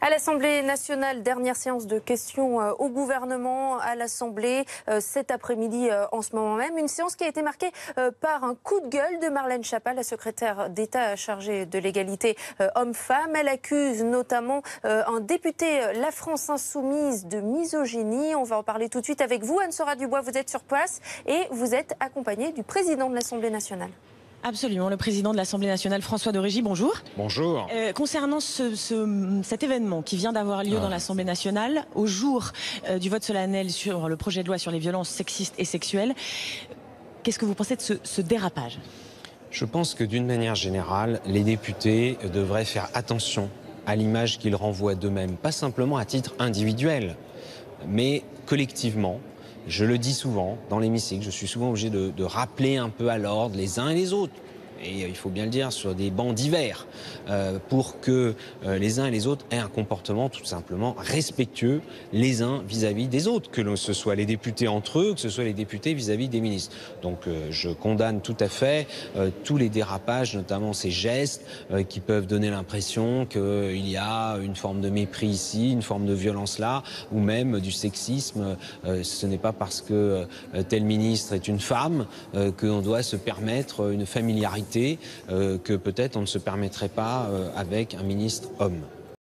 À l'Assemblée nationale, dernière séance de questions au gouvernement à l'Assemblée cet après-midi en ce moment même. Une séance qui a été marquée par un coup de gueule de Marlène Schiappa, la secrétaire d'État chargée de l'égalité homme-femme. Elle accuse notamment un député La France Insoumise de misogynie. On va en parler tout de suite avec vous. Anne-Sora Dubois, vous êtes sur place et vous êtes accompagnée du président de l'Assemblée nationale. Absolument, le président de l'Assemblée nationale, François de Rugy, bonjour. Bonjour. Concernant cet événement qui vient d'avoir lieu dans l'Assemblée nationale, au jour du vote solennel sur le projet de loi sur les violences sexistes et sexuelles, qu'est-ce que vous pensez de ce dérapage ? Je pense que d'une manière générale, les députés devraient faire attention à l'image qu'ils renvoient d'eux-mêmes, pas simplement à titre individuel, mais collectivement. Je le dis souvent dans l'hémicycle, je suis souvent obligé de rappeler un peu à l'ordre les uns et les autres. Et il faut bien le dire, sur des bancs divers, pour que les uns et les autres aient un comportement tout simplement respectueux les uns vis-à-vis des autres, que ce soit les députés entre eux, que ce soit les députés vis-à-vis des ministres. Donc je condamne tout à fait tous les dérapages, notamment ces gestes qui peuvent donner l'impression qu'il y a une forme de mépris ici, une forme de violence là, ou même du sexisme. Ce n'est pas parce que tel ministre est une femme qu'on doit se permettre une familiarité que peut-être on ne se permettrait pas avec un ministre homme.